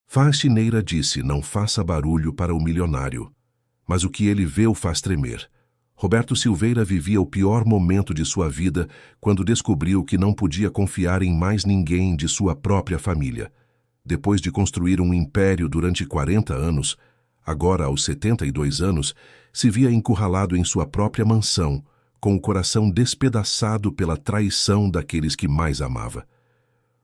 Faxineira disse: não faça barulho para o milionário. Mas o que ele vê o faz tremer. Roberto Silveira vivia o pior momento de sua vida quando descobriu que não podia confiar em mais ninguém de sua própria família. Depois de construir um império durante 40 anos, agora aos 72 anos, se via encurralado em sua própria mansão, com o coração despedaçado pela traição daqueles que mais amava.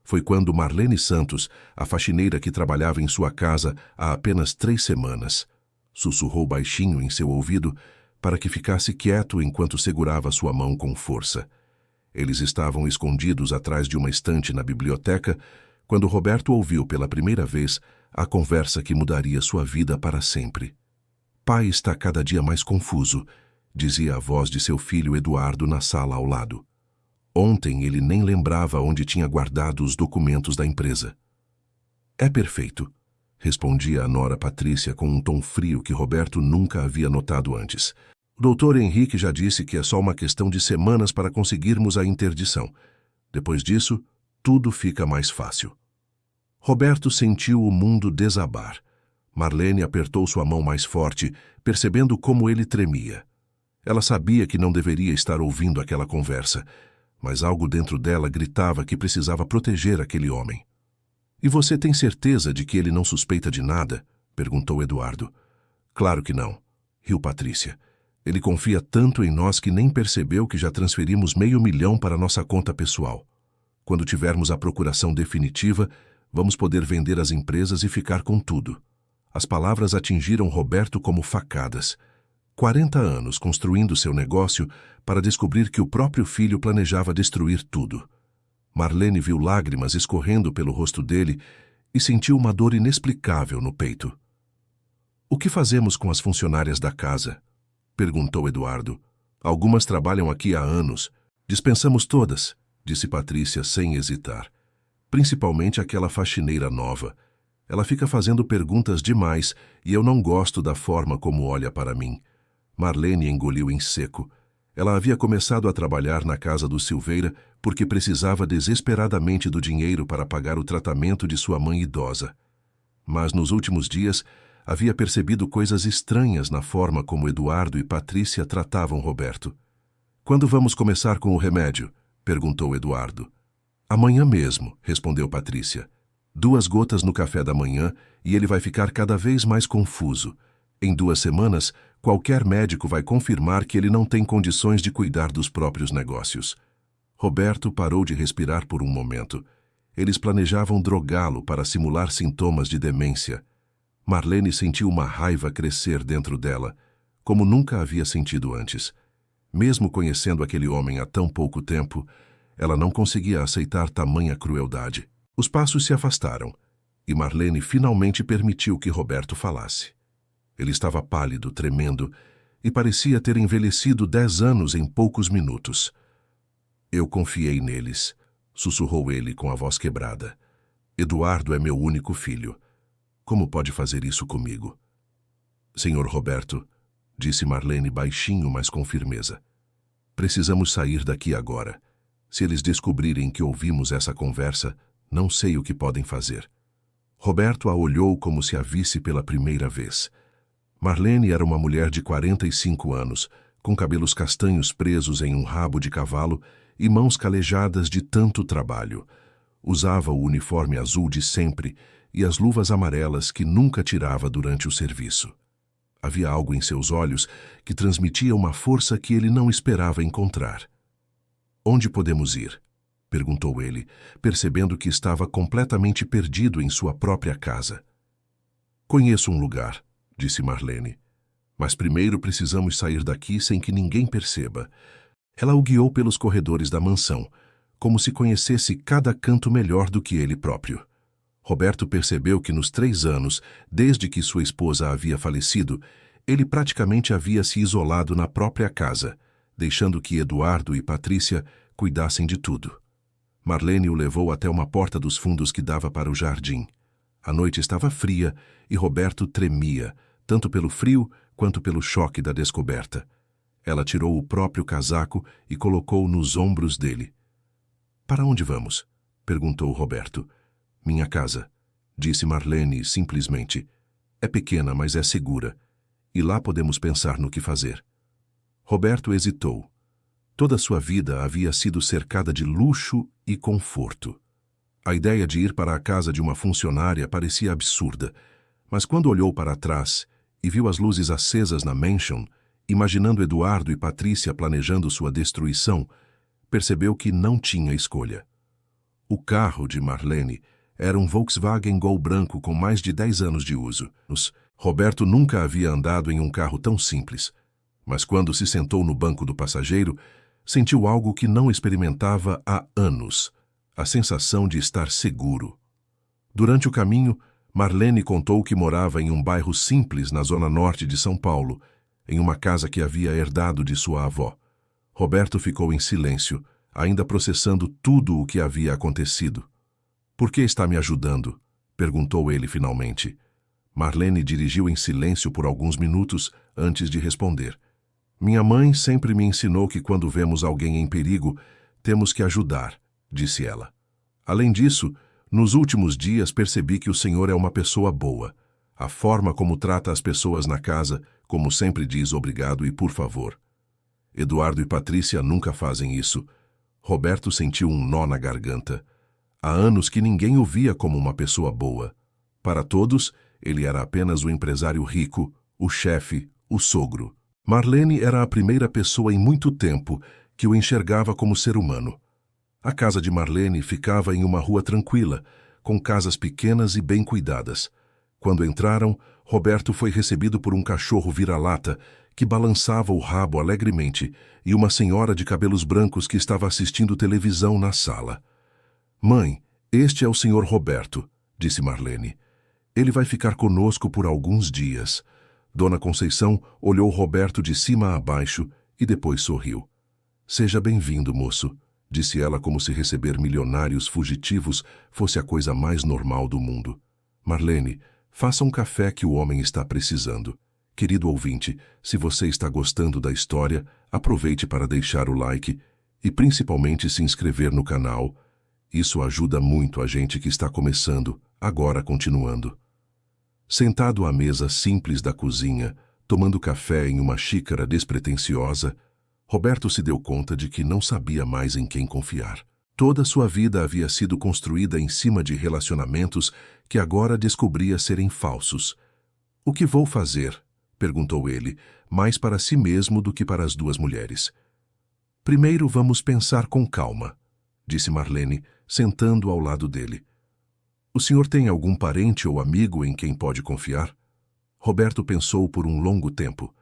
Foi quando Marlene Santos, a faxineira que trabalhava em sua casa há apenas 3 semanas, sussurrou baixinho em seu ouvido para que ficasse quieto enquanto segurava sua mão com força. Eles estavam escondidos atrás de uma estante na biblioteca quando Roberto ouviu pela primeira vez a conversa que mudaria sua vida para sempre. Pai está cada dia mais confuso, dizia a voz de seu filho Eduardo na sala ao lado. Ontem ele nem lembrava onde tinha guardado os documentos da empresa. É perfeito, respondia a nora Patrícia com um tom frio que Roberto nunca havia notado antes. O Dr. Henrique já disse que é só uma questão de semanas para conseguirmos a interdição. Depois disso, tudo fica mais fácil. Roberto sentiu o mundo desabar. Marlene apertou sua mão mais forte, percebendo como ele tremia. Ela sabia que não deveria estar ouvindo aquela conversa, mas algo dentro dela gritava que precisava proteger aquele homem. E você tem certeza de que ele não suspeita de nada? Perguntou Eduardo. Claro que não, riu Patrícia. Ele confia tanto em nós que nem percebeu que já transferimos R$500 mil para nossa conta pessoal. Quando tivermos a procuração definitiva, vamos poder vender as empresas e ficar com tudo. As palavras atingiram Roberto como facadas. 40 anos construindo seu negócio para descobrir que o próprio filho planejava destruir tudo. Marlene viu lágrimas escorrendo pelo rosto dele e sentiu uma dor inexplicável no peito. O que fazemos com as funcionárias da casa? Perguntou Eduardo. Algumas trabalham aqui há anos. Dispensamos todas, disse Patrícia sem hesitar. Principalmente aquela faxineira nova. Ela fica fazendo perguntas demais e eu não gosto da forma como olha para mim. Marlene engoliu em seco. Ela havia começado a trabalhar na casa do Silveira porque precisava desesperadamente do dinheiro para pagar o tratamento de sua mãe idosa. Mas nos últimos dias havia percebido coisas estranhas na forma como Eduardo e Patrícia tratavam Roberto. Quando vamos começar com o remédio? Perguntou Eduardo. Amanhã mesmo, respondeu Patrícia. 2 gotas no café da manhã e ele vai ficar cada vez mais confuso. Em 2 semanas, qualquer médico vai confirmar que ele não tem condições de cuidar dos próprios negócios. Roberto parou de respirar por um momento. Eles planejavam drogá-lo para simular sintomas de demência. Marlene sentiu uma raiva crescer dentro dela, como nunca havia sentido antes. Mesmo conhecendo aquele homem há tão pouco tempo, ela não conseguia aceitar tamanha crueldade. Os passos se afastaram, e Marlene finalmente permitiu que Roberto falasse. Ele estava pálido, tremendo, e parecia ter envelhecido 10 anos em poucos minutos. Eu confiei neles, sussurrou ele com a voz quebrada. Eduardo é meu único filho. Como pode fazer isso comigo? Senhor Roberto, disse Marlene baixinho, mas com firmeza. Precisamos sair daqui agora. Se eles descobrirem que ouvimos essa conversa, não sei o que podem fazer. Roberto a olhou como se a visse pela primeira vez. Marlene era uma mulher de 45 anos, com cabelos castanhos presos em um rabo de cavalo e mãos calejadas de tanto trabalho. Usava o uniforme azul de sempre e as luvas amarelas que nunca tirava durante o serviço. Havia algo em seus olhos que transmitia uma força que ele não esperava encontrar. Onde podemos ir? Perguntou ele, percebendo que estava completamente perdido em sua própria casa. Conheço um lugar, disse Marlene. Mas primeiro precisamos sair daqui sem que ninguém perceba. Ela o guiou pelos corredores da mansão, como se conhecesse cada canto melhor do que ele próprio. Roberto percebeu que nos 3 anos, desde que sua esposa havia falecido, ele praticamente havia se isolado na própria casa, deixando que Eduardo e Patrícia cuidassem de tudo. Marlene o levou até uma porta dos fundos que dava para o jardim. A noite estava fria e Roberto tremia, tanto pelo frio quanto pelo choque da descoberta. Ela tirou o próprio casaco e colocou-o nos ombros dele. — Para onde vamos? — perguntou Roberto. — Minha casa. disse Marlene simplesmente. É pequena, mas é segura. E lá podemos pensar no que fazer. Roberto hesitou. Toda sua vida havia sido cercada de luxo e conforto. A ideia de ir para a casa de uma funcionária parecia absurda, mas quando olhou para trás e viu as luzes acesas na mansion, imaginando Eduardo e Patrícia planejando sua destruição, percebeu que não tinha escolha. O carro de Marlene era um Volkswagen Gol branco com mais de 10 anos de uso. Roberto nunca havia andado em um carro tão simples, mas quando se sentou no banco do passageiro, sentiu algo que não experimentava há anos, a sensação de estar seguro. Durante o caminho, Marlene contou que morava em um bairro simples na zona norte de São Paulo, em uma casa que havia herdado de sua avó. Roberto ficou em silêncio, ainda processando tudo o que havia acontecido. "Por que está me ajudando?" perguntou ele finalmente. Marlene dirigiu em silêncio por alguns minutos antes de responder. "Minha mãe sempre me ensinou que quando vemos alguém em perigo, temos que ajudar", disse ela. "Além disso, nos últimos dias percebi que o senhor é uma pessoa boa. A forma como trata as pessoas na casa, como sempre diz obrigado e por favor." Eduardo e Patrícia nunca fazem isso. Roberto sentiu um nó na garganta. Há anos que ninguém o via como uma pessoa boa. Para todos, ele era apenas o empresário rico, o chefe, o sogro. Marlene era a primeira pessoa em muito tempo que o enxergava como ser humano. A casa de Marlene ficava em uma rua tranquila, com casas pequenas e bem cuidadas. Quando entraram, Roberto foi recebido por um cachorro vira-lata que balançava o rabo alegremente e uma senhora de cabelos brancos que estava assistindo televisão na sala. "Mãe, este é o senhor Roberto", disse Marlene. "Ele vai ficar conosco por alguns dias." Dona Conceição olhou Roberto de cima a baixo e depois sorriu. "Seja bem-vindo, moço", disse ela como se receber milionários fugitivos fosse a coisa mais normal do mundo. "Marlene, faça um café que o homem está precisando." Querido ouvinte, se você está gostando da história, aproveite para deixar o like e principalmente se inscrever no canal. Isso ajuda muito a gente que está começando, agora continuando. Sentado à mesa simples da cozinha, tomando café em uma xícara despretensiosa, Roberto se deu conta de que não sabia mais em quem confiar. Toda sua vida havia sido construída em cima de relacionamentos que agora descobria serem falsos. "O que vou fazer?" perguntou ele, mais para si mesmo do que para as duas mulheres. "Primeiro vamos pensar com calma", disse Marlene, sentando ao lado dele. "O senhor tem algum parente ou amigo em quem pode confiar?" Roberto pensou por um longo tempo.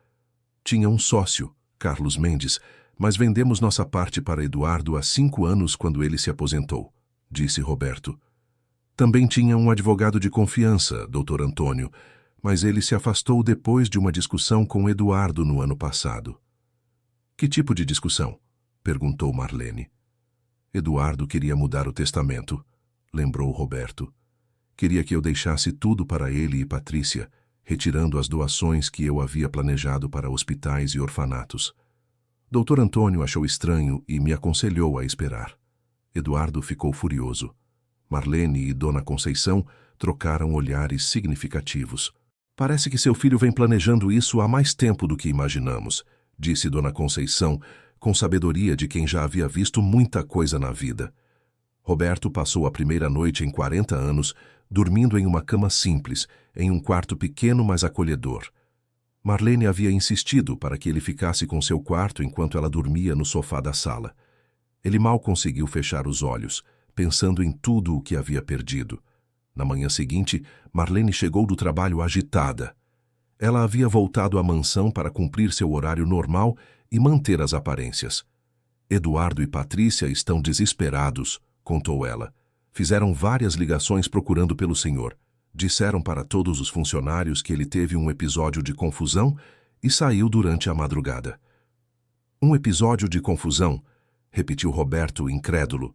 "Tinha um sócio, Carlos Mendes, mas vendemos nossa parte para Eduardo há 5 anos quando ele se aposentou", disse Roberto. "Também tinha um advogado de confiança, Dr. Antônio, mas ele se afastou depois de uma discussão com Eduardo no ano passado." "Que tipo de discussão?" perguntou Marlene. "Eduardo queria mudar o testamento", lembrou Roberto. "Queria que eu deixasse tudo para ele e Patrícia, retirando as doações que eu havia planejado para hospitais e orfanatos. Dr. Antônio achou estranho e me aconselhou a esperar." Eduardo ficou furioso. Marlene e Dona Conceição trocaram olhares significativos. "Parece que seu filho vem planejando isso há mais tempo do que imaginamos", disse Dona Conceição, com sabedoria de quem já havia visto muita coisa na vida. Roberto passou a primeira noite em 40 anos, dormindo em uma cama simples, em um quarto pequeno mas acolhedor. Marlene havia insistido para que ele ficasse com seu quarto enquanto ela dormia no sofá da sala. Ele mal conseguiu fechar os olhos, pensando em tudo o que havia perdido. Na manhã seguinte, Marlene chegou do trabalho agitada. Ela havia voltado à mansão para cumprir seu horário normal e manter as aparências. "Eduardo e Patrícia estão desesperados", contou ela. "Fizeram várias ligações procurando pelo senhor. Disseram para todos os funcionários que ele teve um episódio de confusão e saiu durante a madrugada." "Um episódio de confusão?" repetiu Roberto, incrédulo.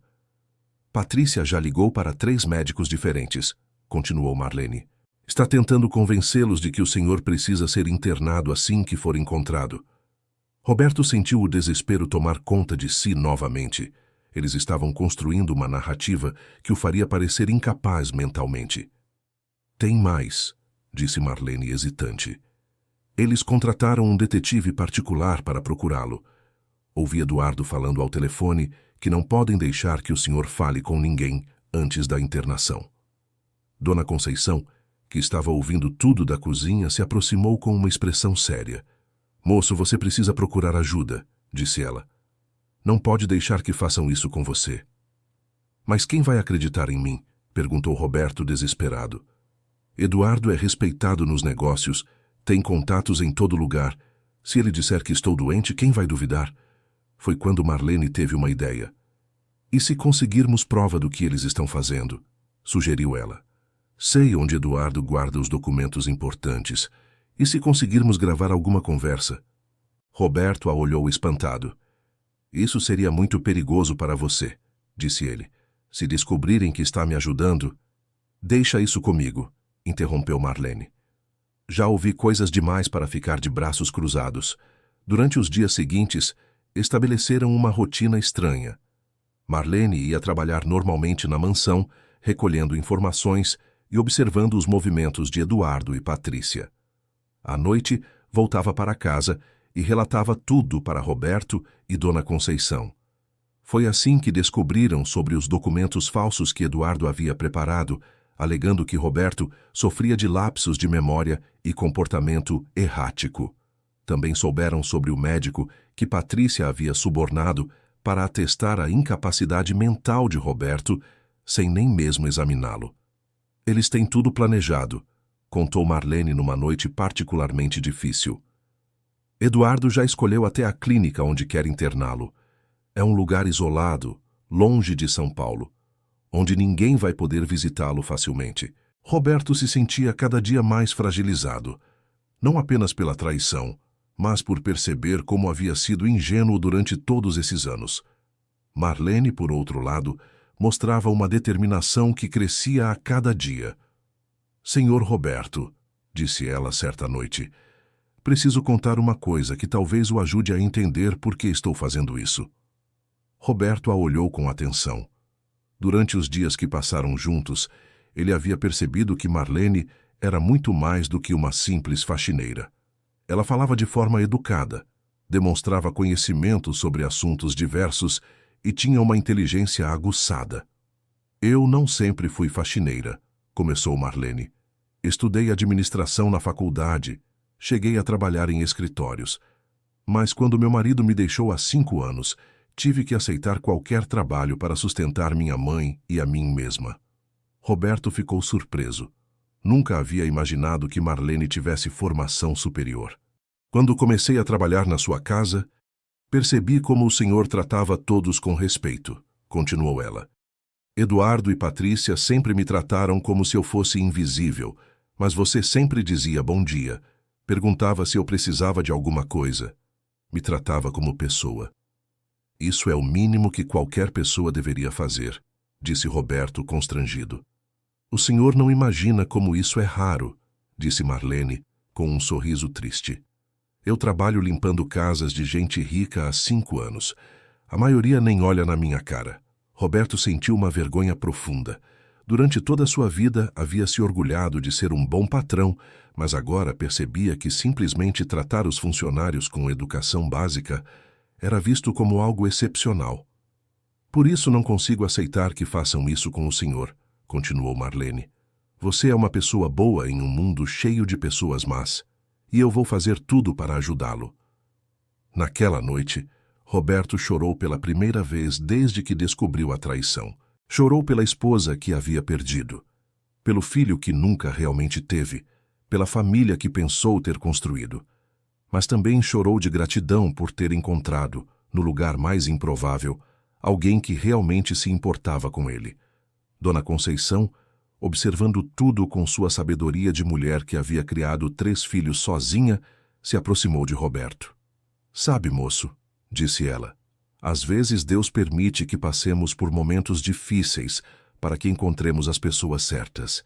"Patrícia já ligou para 3 médicos diferentes", continuou Marlene. "Está tentando convencê-los de que o senhor precisa ser internado assim que for encontrado." Roberto sentiu o desespero tomar conta de si novamente. Eles estavam construindo uma narrativa que o faria parecer incapaz mentalmente. Tem mais, disse Marlene hesitante. Eles contrataram um detetive particular para procurá-lo. Ouvi Eduardo falando ao telefone que não podem deixar que o senhor fale com ninguém antes da internação. Dona Conceição, que estava ouvindo tudo da cozinha, se aproximou com uma expressão séria. Moço, você precisa procurar ajuda, disse ela. Não pode deixar que façam isso com você. Mas quem vai acreditar em mim? Perguntou Roberto desesperado. Eduardo é respeitado nos negócios, tem contatos em todo lugar. Se ele disser que estou doente, quem vai duvidar? Foi quando Marlene teve uma ideia. E se conseguirmos prova do que eles estão fazendo? Sugeriu ela. Sei onde Eduardo guarda os documentos importantes. E se conseguirmos gravar alguma conversa? Roberto a olhou espantado. Isso seria muito perigoso para você, disse ele. Se descobrirem que está me ajudando... Deixa isso comigo, interrompeu Marlene. Já ouvi coisas demais para ficar de braços cruzados. Durante os dias seguintes, estabeleceram uma rotina estranha. Marlene ia trabalhar normalmente na mansão, recolhendo informações e observando os movimentos de Eduardo e Patrícia. À noite, voltava para casa e relatava tudo para Roberto e Dona Conceição. Foi assim que descobriram sobre os documentos falsos que Eduardo havia preparado, alegando que Roberto sofria de lapsos de memória e comportamento errático. Também souberam sobre o médico que Patrícia havia subornado para atestar a incapacidade mental de Roberto, sem nem mesmo examiná-lo. Eles têm tudo planejado, contou Marlene numa noite particularmente difícil. Eduardo já escolheu até a clínica onde quer interná-lo. É um lugar isolado, longe de São Paulo, onde ninguém vai poder visitá-lo facilmente. Roberto se sentia cada dia mais fragilizado, não apenas pela traição, mas por perceber como havia sido ingênuo durante todos esses anos. Marlene, por outro lado, mostrava uma determinação que crescia a cada dia. Senhor Roberto, disse ela certa noite, preciso contar uma coisa que talvez o ajude a entender por que estou fazendo isso. Roberto a olhou com atenção. Durante os dias que passaram juntos, ele havia percebido que Marlene era muito mais do que uma simples faxineira. Ela falava de forma educada, demonstrava conhecimento sobre assuntos diversos e tinha uma inteligência aguçada. Eu não sempre fui faxineira, começou Marlene. Estudei administração na faculdade, cheguei a trabalhar em escritórios. Mas quando meu marido me deixou há 5 anos, tive que aceitar qualquer trabalho para sustentar minha mãe e a mim mesma. Roberto ficou surpreso. Nunca havia imaginado que Marlene tivesse formação superior. Quando comecei a trabalhar na sua casa, percebi como o senhor tratava todos com respeito, continuou ela. Eduardo e Patrícia sempre me trataram como se eu fosse invisível, mas você sempre dizia bom dia, perguntava se eu precisava de alguma coisa. Me tratava como pessoa. Isso é o mínimo que qualquer pessoa deveria fazer, disse Roberto constrangido. O senhor não imagina como isso é raro, disse Marlene, com um sorriso triste. Eu trabalho limpando casas de gente rica há 5 anos. A maioria nem olha na minha cara. Roberto sentiu uma vergonha profunda. Durante toda a sua vida havia se orgulhado de ser um bom patrão, mas agora percebia que simplesmente tratar os funcionários com educação básica era visto como algo excepcional. Por isso não consigo aceitar que façam isso com o senhor, continuou Marlene. Você é uma pessoa boa em um mundo cheio de pessoas más, e eu vou fazer tudo para ajudá-lo. Naquela noite, Roberto chorou pela primeira vez desde que descobriu a traição. Chorou pela esposa que havia perdido, pelo filho que nunca realmente teve, pela família que pensou ter construído. Mas também chorou de gratidão por ter encontrado, no lugar mais improvável, alguém que realmente se importava com ele. Dona Conceição, observando tudo com sua sabedoria de mulher que havia criado 3 filhos sozinha, se aproximou de Roberto. Sabe, moço, disse ela, às vezes Deus permite que passemos por momentos difíceis para que encontremos as pessoas certas.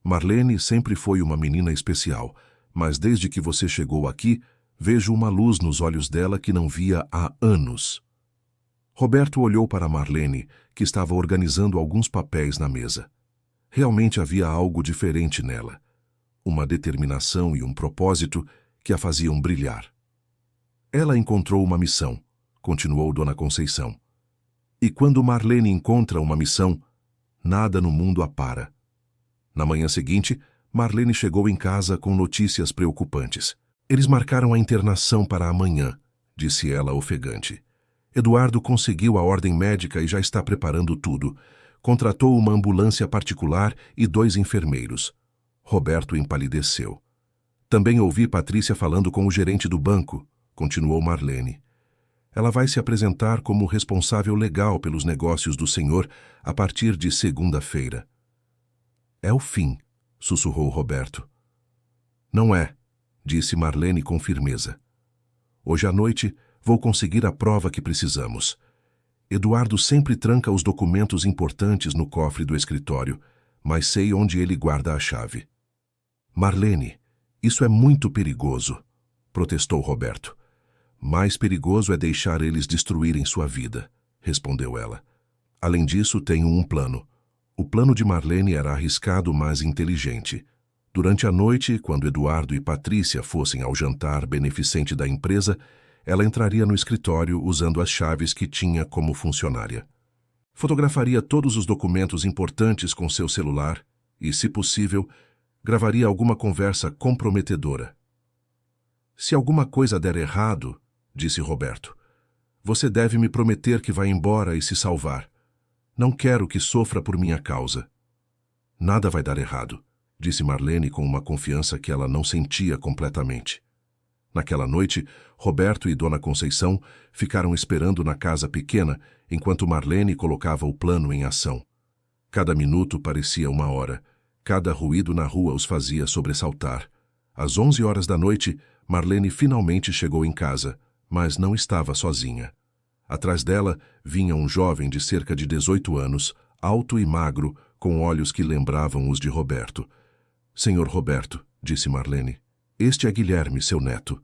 Marlene sempre foi uma menina especial, mas desde que você chegou aqui, vejo uma luz nos olhos dela que não via há anos. Roberto olhou para Marlene, que estava organizando alguns papéis na mesa. Realmente havia algo diferente nela. Uma determinação e um propósito que a faziam brilhar. Ela encontrou uma missão, continuou Dona Conceição. E quando Marlene encontra uma missão, nada no mundo a para. Na manhã seguinte, Marlene chegou em casa com notícias preocupantes. Eles marcaram a internação para amanhã, disse ela ofegante. Eduardo conseguiu a ordem médica e já está preparando tudo. Contratou uma ambulância particular e 2 enfermeiros. Roberto empalideceu. Também ouvi Patrícia falando com o gerente do banco, continuou Marlene. Ela vai se apresentar como responsável legal pelos negócios do senhor a partir de segunda-feira. É o fim, sussurrou Roberto. Não é, disse Marlene com firmeza. Hoje à noite vou conseguir a prova que precisamos. Eduardo sempre tranca os documentos importantes no cofre do escritório, mas sei onde ele guarda a chave. Marlene, isso é muito perigoso, protestou Roberto. Mais perigoso é deixar eles destruírem sua vida, respondeu ela. Além disso, tenho um plano. O plano de Marlene era arriscado, mas inteligente. Durante a noite, quando Eduardo e Patrícia fossem ao jantar beneficente da empresa, ela entraria no escritório usando as chaves que tinha como funcionária. Fotografaria todos os documentos importantes com seu celular e, se possível, gravaria alguma conversa comprometedora. Se alguma coisa der errado, disse Roberto, você deve me prometer que vai embora e se salvar. Não quero que sofra por minha causa. Nada vai dar errado, disse Marlene com uma confiança que ela não sentia completamente. Naquela noite, Roberto e Dona Conceição ficaram esperando na casa pequena enquanto Marlene colocava o plano em ação. Cada minuto parecia uma hora. Cada ruído na rua os fazia sobressaltar. Às 11 horas da noite, Marlene finalmente chegou em casa, mas não estava sozinha. Atrás dela vinha um jovem de cerca de 18 anos, alto e magro, com olhos que lembravam os de Roberto. Senhor Roberto, disse Marlene, este é Guilherme, seu neto.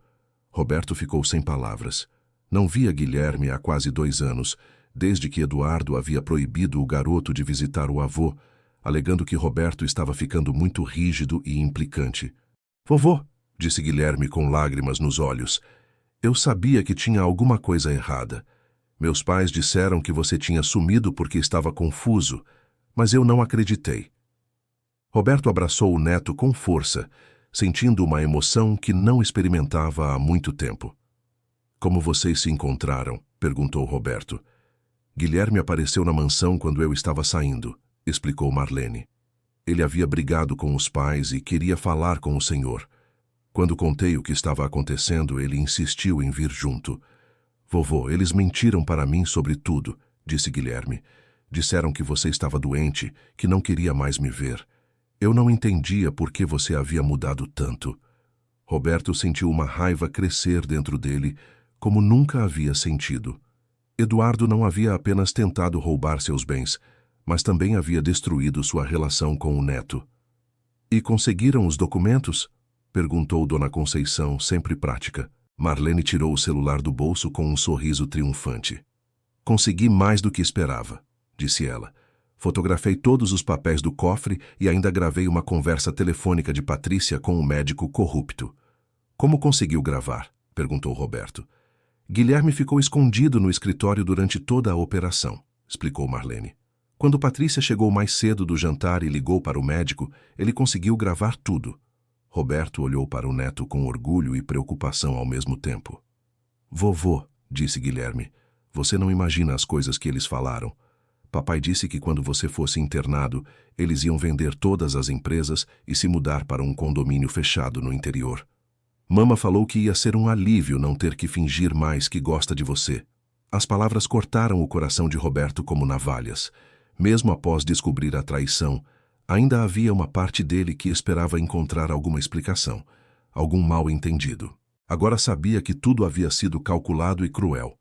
Roberto ficou sem palavras. Não via Guilherme há quase 2 anos, desde que Eduardo havia proibido o garoto de visitar o avô, alegando que Roberto estava ficando muito rígido e implicante. Vovô, disse Guilherme com lágrimas nos olhos, eu sabia que tinha alguma coisa errada. Meus pais disseram que você tinha sumido porque estava confuso, mas eu não acreditei. Roberto abraçou o neto com força, sentindo uma emoção que não experimentava há muito tempo. Como vocês se encontraram? Perguntou Roberto. Guilherme apareceu na mansão quando eu estava saindo, explicou Marlene. Ele havia brigado com os pais e queria falar com o senhor. Quando contei o que estava acontecendo, ele insistiu em vir junto. Vovô, eles mentiram para mim sobre tudo, disse Guilherme. Disseram que você estava doente, que não queria mais me ver. Eu não entendia por que você havia mudado tanto. Roberto sentiu uma raiva crescer dentro dele, como nunca havia sentido. Eduardo não havia apenas tentado roubar seus bens, mas também havia destruído sua relação com o neto. E conseguiram os documentos? Perguntou Dona Conceição, sempre prática. Marlene tirou o celular do bolso com um sorriso triunfante. Consegui mais do que esperava, disse ela. Fotografei todos os papéis do cofre e ainda gravei uma conversa telefônica de Patrícia com o médico corrupto. Como conseguiu gravar? Perguntou Roberto. Guilherme ficou escondido no escritório durante toda a operação, explicou Marlene. Quando Patrícia chegou mais cedo do jantar e ligou para o médico, ele conseguiu gravar tudo. Roberto olhou para o neto com orgulho e preocupação ao mesmo tempo. Vovô, disse Guilherme, você não imagina as coisas que eles falaram. Papai disse que quando você fosse internado, eles iam vender todas as empresas e se mudar para um condomínio fechado no interior. Mama falou que ia ser um alívio não ter que fingir mais que gosta de você. As palavras cortaram o coração de Roberto como navalhas. Mesmo após descobrir a traição, ainda havia uma parte dele que esperava encontrar alguma explicação, algum mal-entendido. Agora sabia que tudo havia sido calculado e cruel.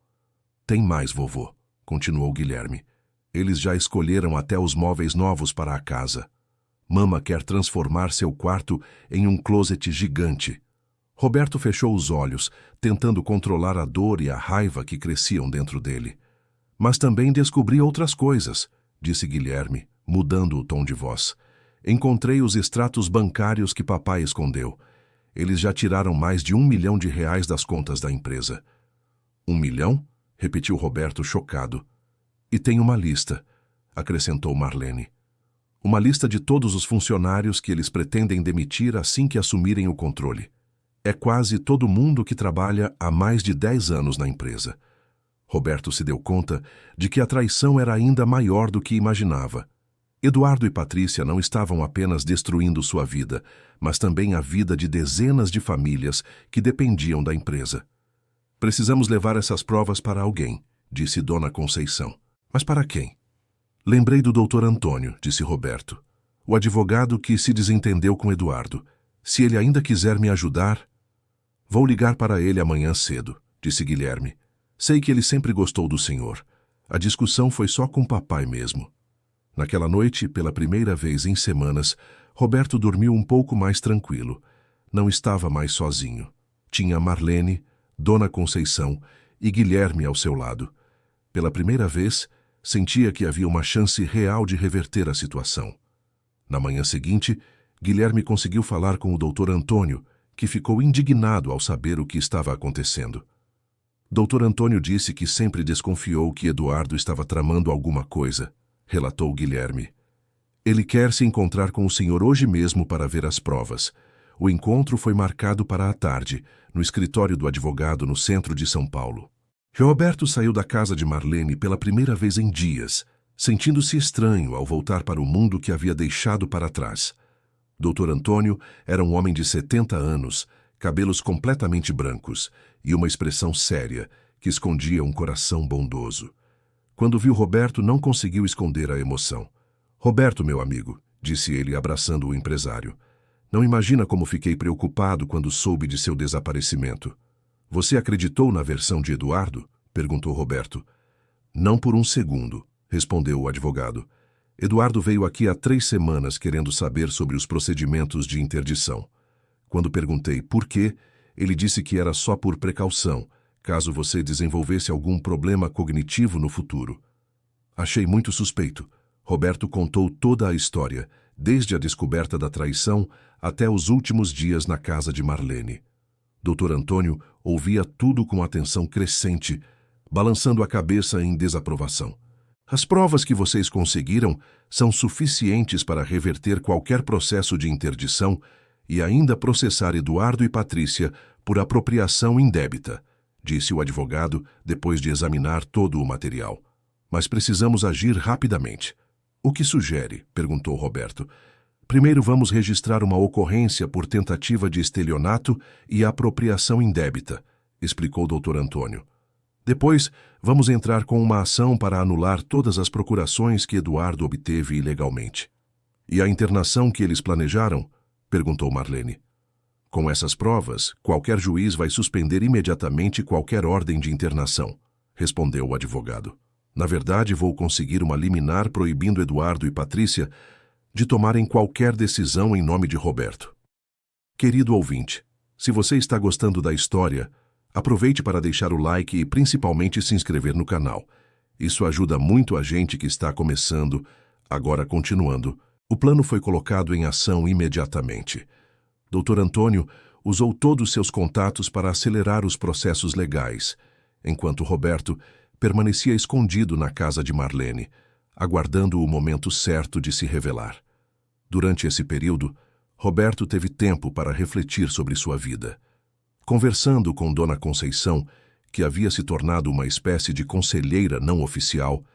Tem mais, vovô, continuou Guilherme. Eles já escolheram até os móveis novos para a casa. Mama quer transformar seu quarto em um closet gigante. Roberto fechou os olhos, tentando controlar a dor e a raiva que cresciam dentro dele. Mas também descobri outras coisas, disse Guilherme, mudando o tom de voz. Encontrei os extratos bancários que papai escondeu. Eles já tiraram mais de R$1 milhão das contas da empresa. 1 milhão? Repetiu Roberto chocado. E tem uma lista, acrescentou Marlene. Uma lista de todos os funcionários que eles pretendem demitir assim que assumirem o controle. É quase todo mundo que trabalha há mais de 10 anos na empresa. Roberto se deu conta de que a traição era ainda maior do que imaginava. Eduardo e Patrícia não estavam apenas destruindo sua vida, mas também a vida de dezenas de famílias que dependiam da empresa. Precisamos levar essas provas para alguém, disse Dona Conceição. Mas para quem? Lembrei do Dr. Antônio, disse Roberto, o advogado que se desentendeu com Eduardo. Se ele ainda quiser me ajudar... Vou ligar para ele amanhã cedo, disse Guilherme. Sei que ele sempre gostou do senhor. A discussão foi só com papai mesmo. Naquela noite, pela primeira vez em semanas, Roberto dormiu um pouco mais tranquilo. Não estava mais sozinho. Tinha Marlene, Dona Conceição e Guilherme ao seu lado. Pela primeira vez, sentia que havia uma chance real de reverter a situação. Na manhã seguinte, Guilherme conseguiu falar com o Dr. Antônio, que ficou indignado ao saber o que estava acontecendo. Dr. Antônio disse que sempre desconfiou que Eduardo estava tramando alguma coisa, relatou Guilherme. Ele quer se encontrar com o senhor hoje mesmo para ver as provas. O encontro foi marcado para a tarde, no escritório do advogado no centro de São Paulo. Roberto saiu da casa de Marlene pela primeira vez em dias, sentindo-se estranho ao voltar para o mundo que havia deixado para trás. Dr. Antônio era um homem de 70 anos, cabelos completamente brancos e uma expressão séria que escondia um coração bondoso. Quando viu Roberto, não conseguiu esconder a emoção. Roberto, meu amigo, disse ele abraçando o empresário. Não imagina como fiquei preocupado quando soube de seu desaparecimento. Você acreditou na versão de Eduardo? Perguntou Roberto. Não por um segundo, respondeu o advogado. Eduardo veio aqui há 3 semanas querendo saber sobre os procedimentos de interdição. Quando perguntei por quê, ele disse que era só por precaução, caso você desenvolvesse algum problema cognitivo no futuro. Achei muito suspeito. Roberto contou toda a história, desde a descoberta da traição até os últimos dias na casa de Marlene. Dr. Antônio ouvia tudo com atenção crescente, balançando a cabeça em desaprovação. As provas que vocês conseguiram são suficientes para reverter qualquer processo de interdição e ainda processar Eduardo e Patrícia por apropriação indébita, disse o advogado depois de examinar todo o material. Mas precisamos agir rapidamente. O que sugere? Perguntou Roberto. Primeiro vamos registrar uma ocorrência por tentativa de estelionato e apropriação indébita, explicou Dr. Antônio. Depois, vamos entrar com uma ação para anular todas as procurações que Eduardo obteve ilegalmente. E a internação que eles planejaram? Perguntou Marlene. Com essas provas, qualquer juiz vai suspender imediatamente qualquer ordem de internação, respondeu o advogado. Na verdade, vou conseguir uma liminar proibindo Eduardo e Patrícia de tomarem qualquer decisão em nome de Roberto. Querido ouvinte, se você está gostando da história, aproveite para deixar o like e principalmente se inscrever no canal. Isso ajuda muito a gente que está começando. Agora, continuando, o plano foi colocado em ação imediatamente. Dr. Antônio usou todos seus contatos para acelerar os processos legais, enquanto Roberto permanecia escondido na casa de Marlene, aguardando o momento certo de se revelar. Durante esse período, Roberto teve tempo para refletir sobre sua vida. Conversando com Dona Conceição, que havia se tornado uma espécie de conselheira não oficial,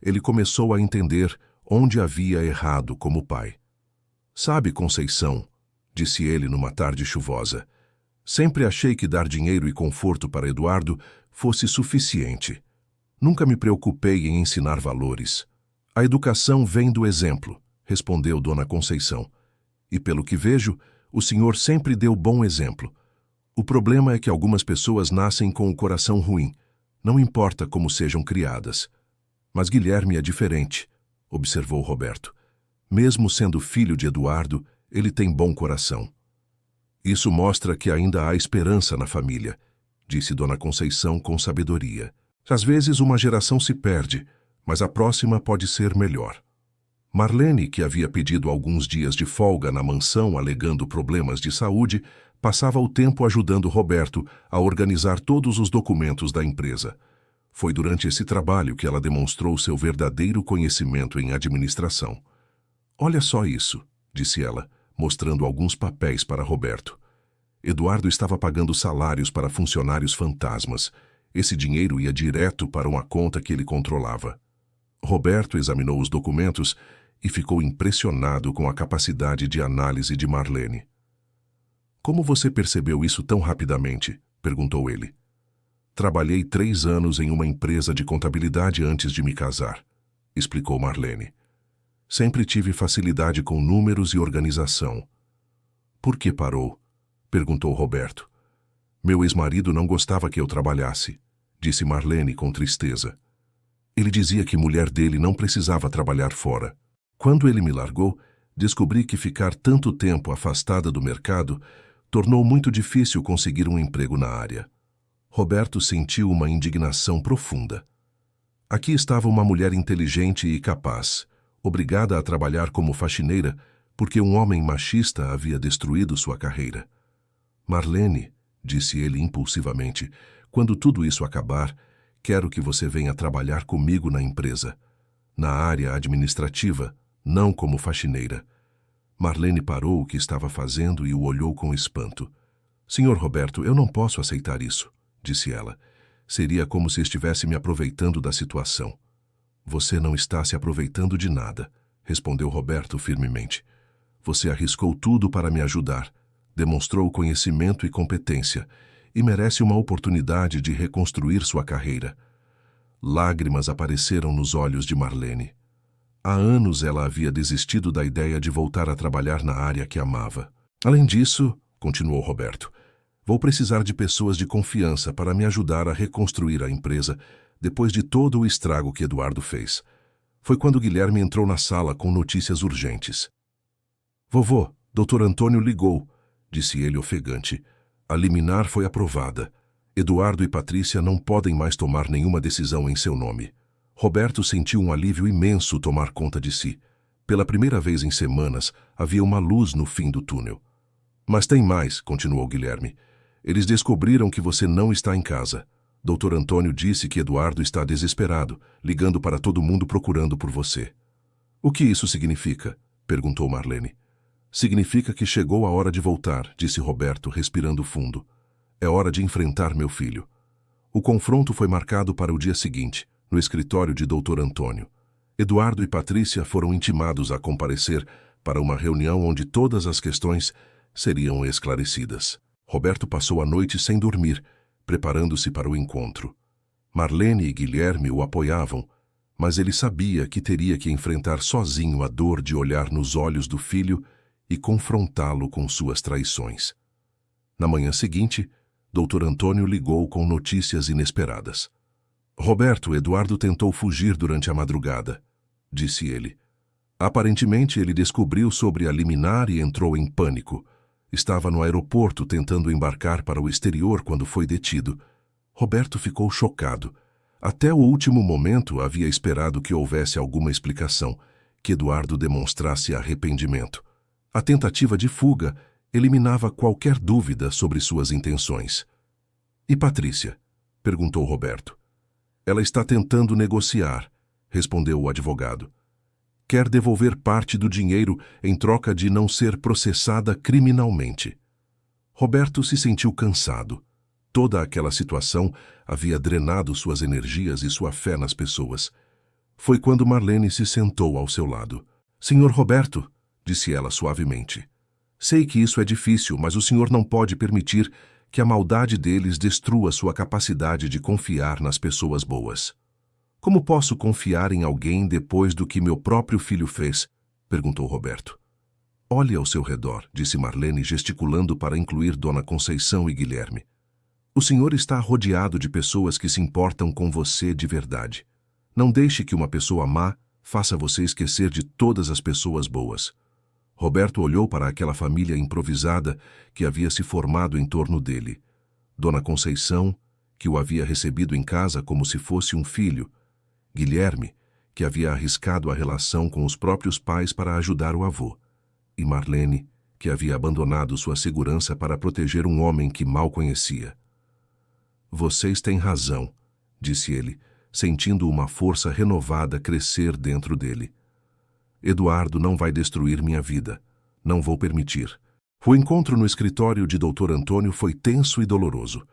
ele começou a entender onde havia errado como pai. Sabe, Conceição, disse ele numa tarde chuvosa, sempre achei que dar dinheiro e conforto para Eduardo fosse suficiente. Nunca me preocupei em ensinar valores. A educação vem do exemplo, respondeu Dona Conceição. E pelo que vejo, o senhor sempre deu bom exemplo. O problema é que algumas pessoas nascem com o coração ruim, não importa como sejam criadas. Mas Guilherme é diferente, observou Roberto. Mesmo sendo filho de Eduardo, ele tem bom coração. Isso mostra que ainda há esperança na família, disse Dona Conceição com sabedoria. Às vezes uma geração se perde, mas a próxima pode ser melhor. Marlene, que havia pedido alguns dias de folga na mansão alegando problemas de saúde, passava o tempo ajudando Roberto a organizar todos os documentos da empresa. Foi durante esse trabalho que ela demonstrou seu verdadeiro conhecimento em administração. "Olha só isso", disse ela, mostrando alguns papéis para Roberto. Eduardo estava pagando salários para funcionários fantasmas. Esse dinheiro ia direto para uma conta que ele controlava. Roberto examinou os documentos e ficou impressionado com a capacidade de análise de Marlene. "Como você percebeu isso tão rapidamente?", perguntou ele. "Trabalhei 3 anos em uma empresa de contabilidade antes de me casar", explicou Marlene. "Sempre tive facilidade com números e organização." "Por que parou?", perguntou Roberto. "Meu ex-marido não gostava que eu trabalhasse", disse Marlene com tristeza. "Ele dizia que mulher dele não precisava trabalhar fora. Quando ele me largou, descobri que ficar tanto tempo afastada do mercado tornou muito difícil conseguir um emprego na área." Roberto sentiu uma indignação profunda. Aqui estava uma mulher inteligente e capaz, obrigada a trabalhar como faxineira porque um homem machista havia destruído sua carreira. "Marlene", disse ele impulsivamente, "quando tudo isso acabar, quero que você venha trabalhar comigo na empresa, na área administrativa, não como faxineira." Marlene parou o que estava fazendo e o olhou com espanto. "Senhor Roberto, eu não posso aceitar isso", disse ela. "Seria como se estivesse me aproveitando da situação." "Você não está se aproveitando de nada", respondeu Roberto firmemente. "Você arriscou tudo para me ajudar, demonstrou conhecimento e competência, e merece uma oportunidade de reconstruir sua carreira." Lágrimas apareceram nos olhos de Marlene. Há anos ela havia desistido da ideia de voltar a trabalhar na área que amava. "Além disso", continuou Roberto, "vou precisar de pessoas de confiança para me ajudar a reconstruir a empresa depois de todo o estrago que Eduardo fez." Foi quando Guilherme entrou na sala com notícias urgentes. "Vovô, Dr. Antônio ligou", disse ele ofegante. "A liminar foi aprovada. Eduardo e Patrícia não podem mais tomar nenhuma decisão em seu nome." Roberto sentiu um alívio imenso tomar conta de si. Pela primeira vez em semanas, havia uma luz no fim do túnel. "Mas tem mais", continuou Guilherme. "Eles descobriram que você não está em casa. Dr. Antônio disse que Eduardo está desesperado, ligando para todo mundo procurando por você." "O que isso significa?", perguntou Marlene. "Significa que chegou a hora de voltar", disse Roberto, respirando fundo. "É hora de enfrentar meu filho." O confronto foi marcado para o dia seguinte, no escritório de Dr. Antônio. Eduardo e Patrícia foram intimados a comparecer para uma reunião onde todas as questões seriam esclarecidas. Roberto passou a noite sem dormir, preparando-se para o encontro. Marlene e Guilherme o apoiavam, mas ele sabia que teria que enfrentar sozinho a dor de olhar nos olhos do filho e confrontá-lo com suas traições. Na manhã seguinte, Dr. Antônio ligou com notícias inesperadas. "Roberto, Eduardo tentou fugir durante a madrugada", disse ele. "Aparentemente ele descobriu sobre a liminar e entrou em pânico. Estava no aeroporto tentando embarcar para o exterior quando foi detido." Roberto ficou chocado. Até o último momento havia esperado que houvesse alguma explicação, que Eduardo demonstrasse arrependimento. A tentativa de fuga eliminava qualquer dúvida sobre suas intenções. "E Patrícia?", perguntou Roberto. "Ela está tentando negociar", respondeu o advogado. "Quer devolver parte do dinheiro em troca de não ser processada criminalmente." Roberto se sentiu cansado. Toda aquela situação havia drenado suas energias e sua fé nas pessoas. Foi quando Marlene se sentou ao seu lado. "Senhor Roberto", disse ela suavemente, "sei que isso é difícil, mas o senhor não pode permitir que a maldade deles destrua sua capacidade de confiar nas pessoas boas." "Como posso confiar em alguém depois do que meu próprio filho fez?", perguntou Roberto. "Olhe ao seu redor", disse Marlene, gesticulando para incluir Dona Conceição e Guilherme. "O senhor está rodeado de pessoas que se importam com você de verdade. Não deixe que uma pessoa má faça você esquecer de todas as pessoas boas." Roberto olhou para aquela família improvisada que havia se formado em torno dele. Dona Conceição, que o havia recebido em casa como se fosse um filho. Guilherme, que havia arriscado a relação com os próprios pais para ajudar o avô, e Marlene, que havia abandonado sua segurança para proteger um homem que mal conhecia. Vocês têm razão, disse ele, sentindo uma força renovada crescer dentro dele. Eduardo não vai destruir minha vida. Não vou permitir. O encontro no escritório de Dr. Antônio foi tenso e doloroso.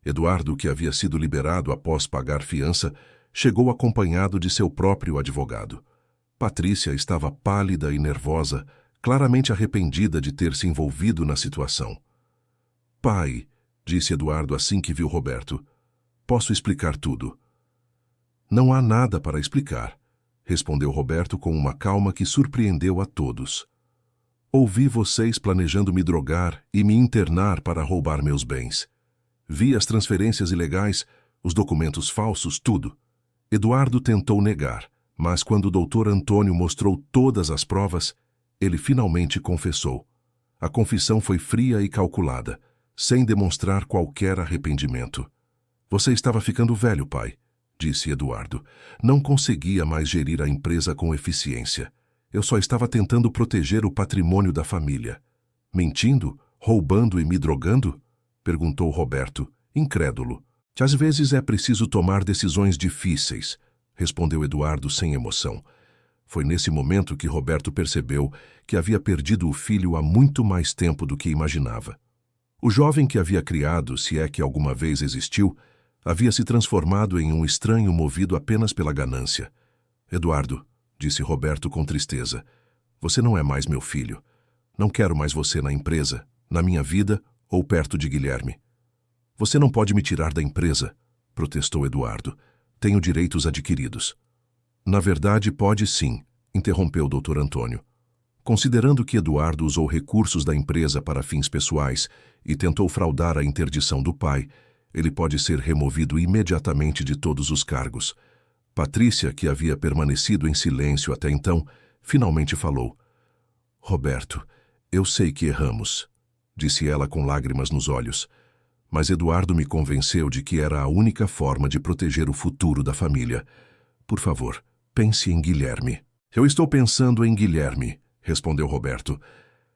Eduardo, que havia sido liberado após pagar fiança, chegou acompanhado de seu próprio advogado. Patrícia estava pálida e nervosa, claramente arrependida de ter se envolvido na situação. Pai, disse Eduardo assim que viu Roberto, posso explicar tudo. Não há nada para explicar, respondeu Roberto com uma calma que surpreendeu a todos. Ouvi vocês planejando me drogar e me internar para roubar meus bens. Vi as transferências ilegais, os documentos falsos, tudo. Eduardo tentou negar, mas quando o Dr. Antônio mostrou todas as provas, ele finalmente confessou. A confissão foi fria e calculada, sem demonstrar qualquer arrependimento. Você estava ficando velho, pai, disse Eduardo. Não conseguia mais gerir a empresa com eficiência. Eu só estava tentando proteger o patrimônio da família. Mentindo, roubando e me drogando? Perguntou Roberto, incrédulo. Às vezes é preciso tomar decisões difíceis, respondeu Eduardo sem emoção. Foi nesse momento que Roberto percebeu que havia perdido o filho há muito mais tempo do que imaginava. O jovem que havia criado, se é que alguma vez existiu, havia se transformado em um estranho movido apenas pela ganância. Eduardo, disse Roberto com tristeza, você não é mais meu filho. Não quero mais você na empresa, na minha vida ou perto de Guilherme. Você não pode me tirar da empresa, protestou Eduardo. Tenho direitos adquiridos. Na verdade, pode sim, interrompeu o Dr. Antônio. Considerando que Eduardo usou recursos da empresa para fins pessoais e tentou fraudar a interdição do pai, ele pode ser removido imediatamente de todos os cargos. Patrícia, que havia permanecido em silêncio até então, finalmente falou. Roberto, eu sei que erramos, disse ela com lágrimas nos olhos, mas Eduardo me convenceu de que era a única forma de proteger o futuro da família. Por favor, pense em Guilherme. Eu estou pensando em Guilherme, respondeu Roberto.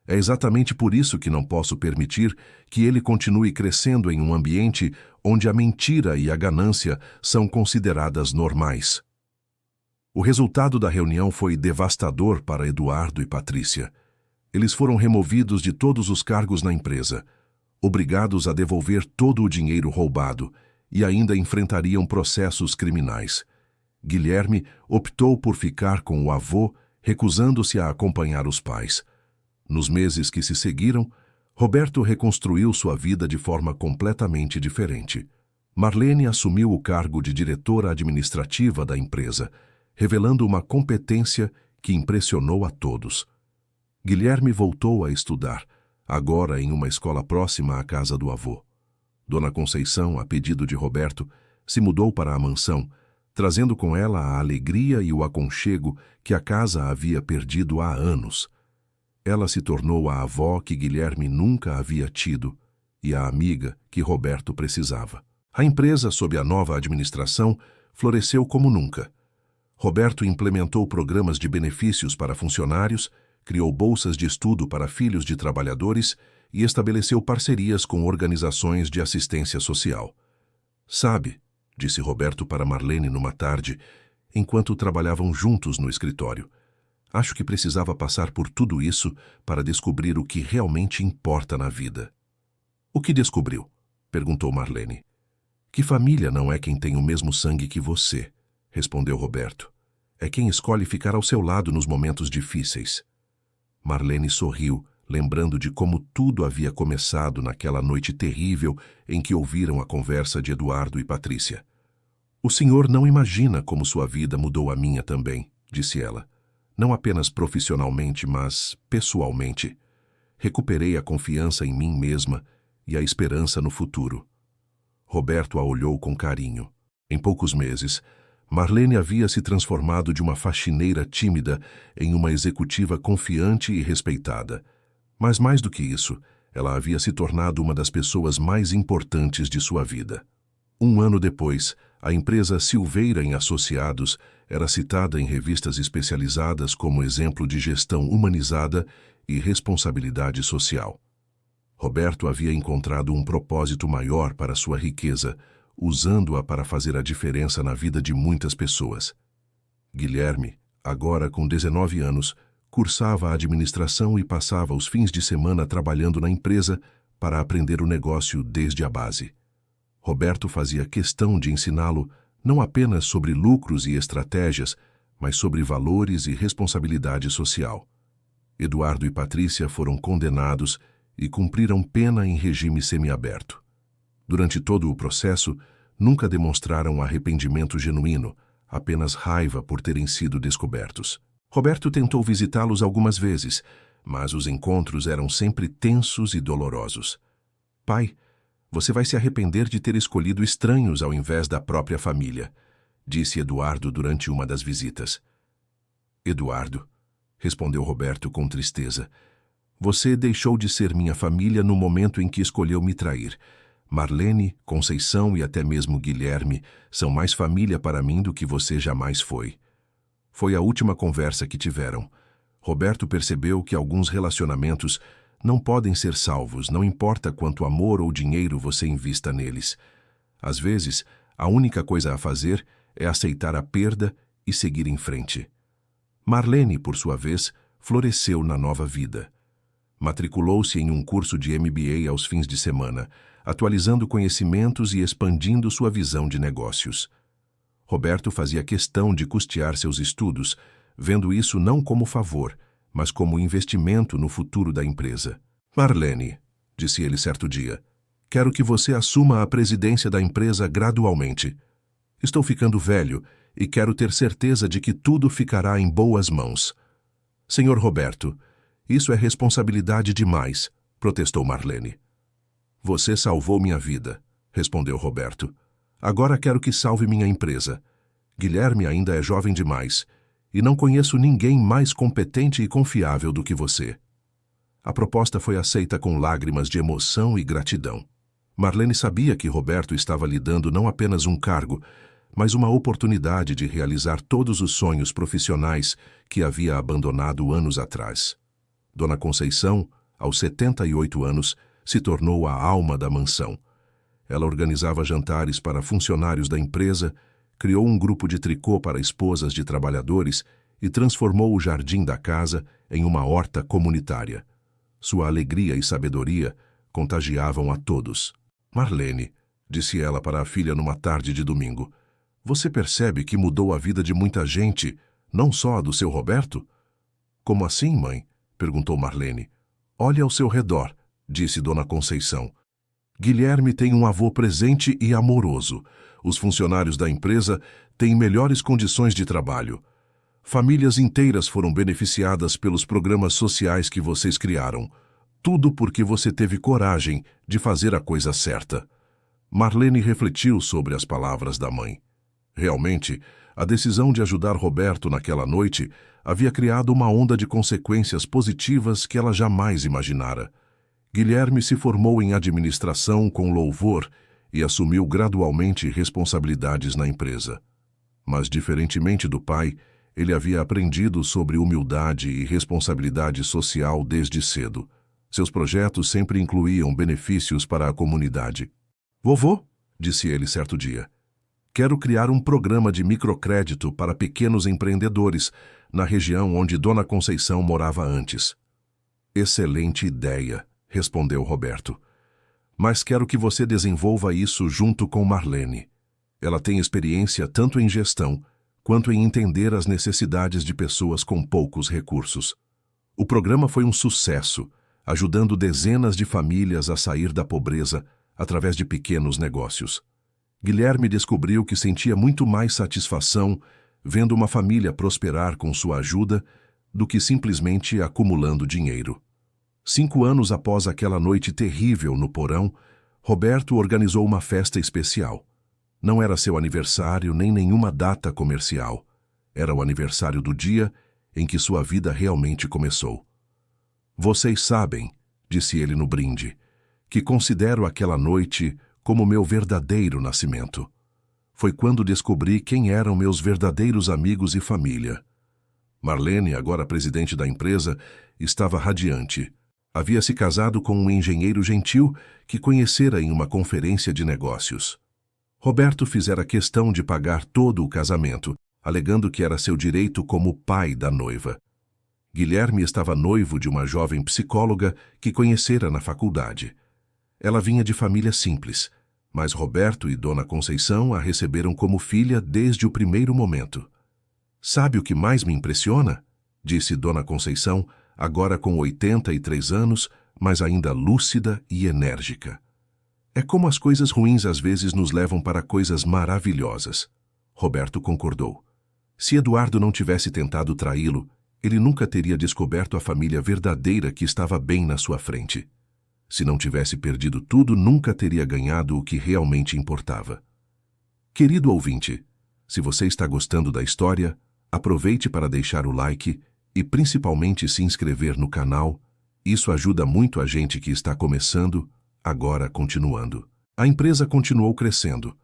É exatamente por isso que não posso permitir que ele continue crescendo em um ambiente onde a mentira e a ganância são consideradas normais. O resultado da reunião foi devastador para Eduardo e Patrícia. Eles foram removidos de todos os cargos na empresa, obrigados a devolver todo o dinheiro roubado e ainda enfrentariam processos criminais. Guilherme optou por ficar com o avô, recusando-se a acompanhar os pais. Nos meses que se seguiram, Roberto reconstruiu sua vida de forma completamente diferente. Marlene assumiu o cargo de diretora administrativa da empresa, revelando uma competência que impressionou a todos. Guilherme voltou a estudar, agora em uma escola próxima à casa do avô. Dona Conceição, a pedido de Roberto, se mudou para a mansão, trazendo com ela a alegria e o aconchego que a casa havia perdido há anos. Ela se tornou a avó que Guilherme nunca havia tido e a amiga que Roberto precisava. A empresa, sob a nova administração, floresceu como nunca. Roberto implementou programas de benefícios para funcionários, criou bolsas de estudo para filhos de trabalhadores e estabeleceu parcerias com organizações de assistência social. Sabe, disse Roberto para Marlene numa tarde, enquanto trabalhavam juntos no escritório, acho que precisava passar por tudo isso para descobrir o que realmente importa na vida. O que descobriu? Perguntou Marlene. Que família não é quem tem o mesmo sangue que você, respondeu Roberto. É quem escolhe ficar ao seu lado nos momentos difíceis. Marlene sorriu, lembrando de como tudo havia começado naquela noite terrível em que ouviram a conversa de Eduardo e Patrícia. O senhor não imagina como sua vida mudou a minha também, disse ela. Não apenas profissionalmente, mas pessoalmente. Recuperei a confiança em mim mesma e a esperança no futuro. Roberto a olhou com carinho. Em poucos meses, Marlene havia se transformado de uma faxineira tímida em uma executiva confiante e respeitada. Mas mais do que isso, ela havia se tornado uma das pessoas mais importantes de sua vida. Um ano depois, a empresa Silveira em Associados era citada em revistas especializadas como exemplo de gestão humanizada e responsabilidade social. Roberto havia encontrado um propósito maior para sua riqueza, usando-a para fazer a diferença na vida de muitas pessoas. Guilherme, agora com 19 anos, cursava a administração e passava os fins de semana trabalhando na empresa para aprender o negócio desde a base. Roberto fazia questão de ensiná-lo não apenas sobre lucros e estratégias, mas sobre valores e responsabilidade social. Eduardo e Patrícia foram condenados e cumpriram pena em regime semiaberto. Durante todo o processo, nunca demonstraram arrependimento genuíno, apenas raiva por terem sido descobertos. Roberto tentou visitá-los algumas vezes, mas os encontros eram sempre tensos e dolorosos. Pai, você vai se arrepender de ter escolhido estranhos ao invés da própria família, disse Eduardo durante uma das visitas. Eduardo, respondeu Roberto com tristeza, você deixou de ser minha família no momento em que escolheu me trair. Marlene, Conceição e até mesmo Guilherme são mais família para mim do que você jamais foi. Foi a última conversa que tiveram. Roberto percebeu que alguns relacionamentos não podem ser salvos, não importa quanto amor ou dinheiro você invista neles. Às vezes, a única coisa a fazer é aceitar a perda e seguir em frente. Marlene, por sua vez, floresceu na nova vida. Matriculou-se em um curso de MBA aos fins de semana, atualizando conhecimentos e expandindo sua visão de negócios. Roberto fazia questão de custear seus estudos, vendo isso não como favor, mas como investimento no futuro da empresa. Marlene, disse ele certo dia, quero que você assuma a presidência da empresa gradualmente. Estou ficando velho e quero ter certeza de que tudo ficará em boas mãos. Senhor Roberto, isso é responsabilidade demais, protestou Marlene. Você salvou minha vida, respondeu Roberto. Agora quero que salve minha empresa. Guilherme ainda é jovem demais e não conheço ninguém mais competente e confiável do que você. A proposta foi aceita com lágrimas de emoção e gratidão. Marlene sabia que Roberto estava lhe dando não apenas um cargo, mas uma oportunidade de realizar todos os sonhos profissionais que havia abandonado anos atrás. Dona Conceição, aos 78 anos, se tornou a alma da mansão. Ela organizava jantares para funcionários da empresa, criou um grupo de tricô para esposas de trabalhadores e transformou o jardim da casa em uma horta comunitária. Sua alegria e sabedoria contagiavam a todos. Marlene, disse ela para a filha numa tarde de domingo, você percebe que mudou a vida de muita gente, não só a do seu Roberto? Como assim, mãe? Perguntou Marlene. Olhe ao seu redor, disse Dona Conceição. Guilherme tem um avô presente e amoroso. Os funcionários da empresa têm melhores condições de trabalho. Famílias inteiras foram beneficiadas pelos programas sociais que vocês criaram. Tudo porque você teve coragem de fazer a coisa certa. Marlene refletiu sobre as palavras da mãe. Realmente, a decisão de ajudar Roberto naquela noite havia criado uma onda de consequências positivas que ela jamais imaginara. Guilherme se formou em administração com louvor e assumiu gradualmente responsabilidades na empresa. Mas, diferentemente do pai, ele havia aprendido sobre humildade e responsabilidade social desde cedo. Seus projetos sempre incluíam benefícios para a comunidade. Vovô, disse ele certo dia, quero criar um programa de microcrédito para pequenos empreendedores na região onde Dona Conceição morava antes. Excelente ideia, respondeu Roberto. Mas quero que você desenvolva isso junto com Marlene. Ela tem experiência tanto em gestão quanto em entender as necessidades de pessoas com poucos recursos. O programa foi um sucesso, ajudando dezenas de famílias a sair da pobreza através de pequenos negócios. Guilherme descobriu que sentia muito mais satisfação vendo uma família prosperar com sua ajuda do que simplesmente acumulando dinheiro. 5 anos após aquela noite terrível no porão, Roberto organizou uma festa especial. Não era seu aniversário nem nenhuma data comercial. Era o aniversário do dia em que sua vida realmente começou. Vocês sabem, disse ele no brinde, que considero aquela noite como meu verdadeiro nascimento. Foi quando descobri quem eram meus verdadeiros amigos e família. Marlene, agora presidente da empresa, estava radiante. Havia se casado com um engenheiro gentil que conhecera em uma conferência de negócios. Roberto fizera questão de pagar todo o casamento, alegando que era seu direito como pai da noiva. Guilherme estava noivo de uma jovem psicóloga que conhecera na faculdade. Ela vinha de família simples, mas Roberto e Dona Conceição a receberam como filha desde o primeiro momento. "Sabe o que mais me impressiona?", disse Dona Conceição, agora com 83 anos, mas ainda lúcida e enérgica. "É como as coisas ruins às vezes nos levam para coisas maravilhosas." Roberto concordou. Se Eduardo não tivesse tentado traí-lo, ele nunca teria descoberto a família verdadeira que estava bem na sua frente. Se não tivesse perdido tudo, nunca teria ganhado o que realmente importava. Querido ouvinte, se você está gostando da história, aproveite para deixar o like e principalmente se inscrever no canal. Isso ajuda muito a gente que está começando, agora continuando. A empresa continuou crescendo,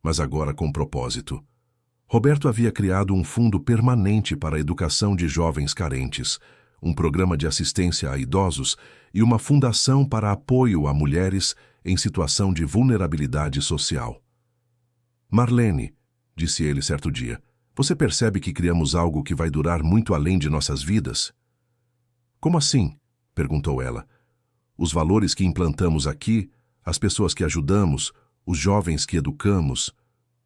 mas agora com propósito. Roberto havia criado um fundo permanente para a educação de jovens carentes, um programa de assistência a idosos e uma fundação para apoio a mulheres em situação de vulnerabilidade social. "Marlene", disse ele certo dia, "você percebe que criamos algo que vai durar muito além de nossas vidas?" "Como assim?", perguntou ela. "Os valores que implantamos aqui, as pessoas que ajudamos, os jovens que educamos,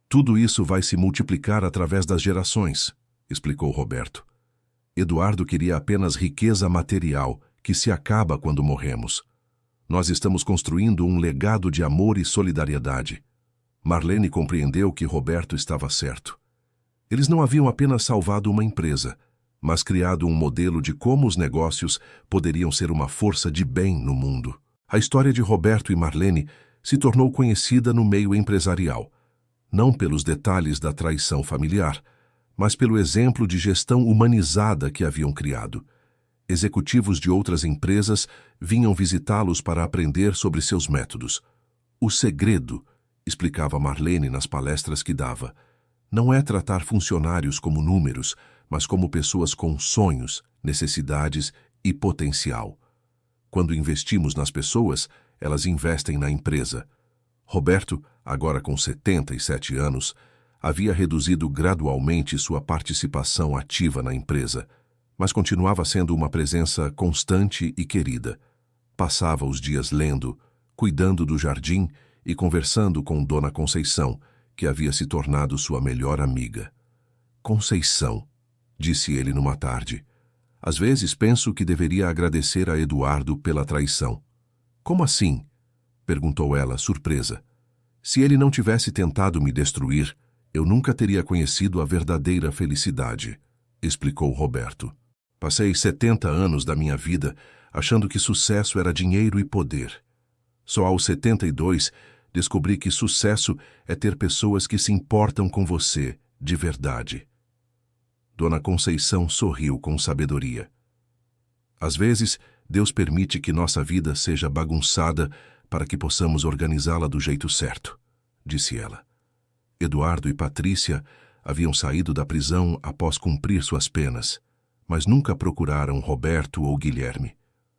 tudo isso vai se multiplicar através das gerações", explicou Roberto. "Eduardo queria apenas riqueza material, que se acaba quando morremos. Nós estamos construindo um legado de amor e solidariedade." Marlene compreendeu que Roberto estava certo. Eles não haviam apenas salvado uma empresa, mas criado um modelo de como os negócios poderiam ser uma força de bem no mundo. A história de Roberto e Marlene se tornou conhecida no meio empresarial, não pelos detalhes da traição familiar, mas pelo exemplo de gestão humanizada que haviam criado. Executivos de outras empresas vinham visitá-los para aprender sobre seus métodos. "O segredo", explicava Marlene nas palestras que dava, "não é tratar funcionários como números, mas como pessoas com sonhos, necessidades e potencial. Quando investimos nas pessoas, elas investem na empresa." Roberto, agora com 77 anos, havia reduzido gradualmente sua participação ativa na empresa, mas continuava sendo uma presença constante e querida. Passava os dias lendo, cuidando do jardim e conversando com Dona Conceição, que havia se tornado sua melhor amiga. "Conceição", disse ele numa tarde, "às vezes penso que deveria agradecer a Eduardo pela traição." "Como assim?", perguntou ela, surpresa. "Se ele não tivesse tentado me destruir, eu nunca teria conhecido a verdadeira felicidade", explicou Roberto. "Passei 70 anos da minha vida achando que sucesso era dinheiro e poder. Só aos 72 descobri que sucesso é ter pessoas que se importam com você, de verdade." Dona Conceição sorriu com sabedoria. "Às vezes, Deus permite que nossa vida seja bagunçada para que possamos organizá-la do jeito certo", disse ela. Eduardo e Patrícia haviam saído da prisão após cumprir suas penas, mas nunca procuraram Roberto ou Guilherme.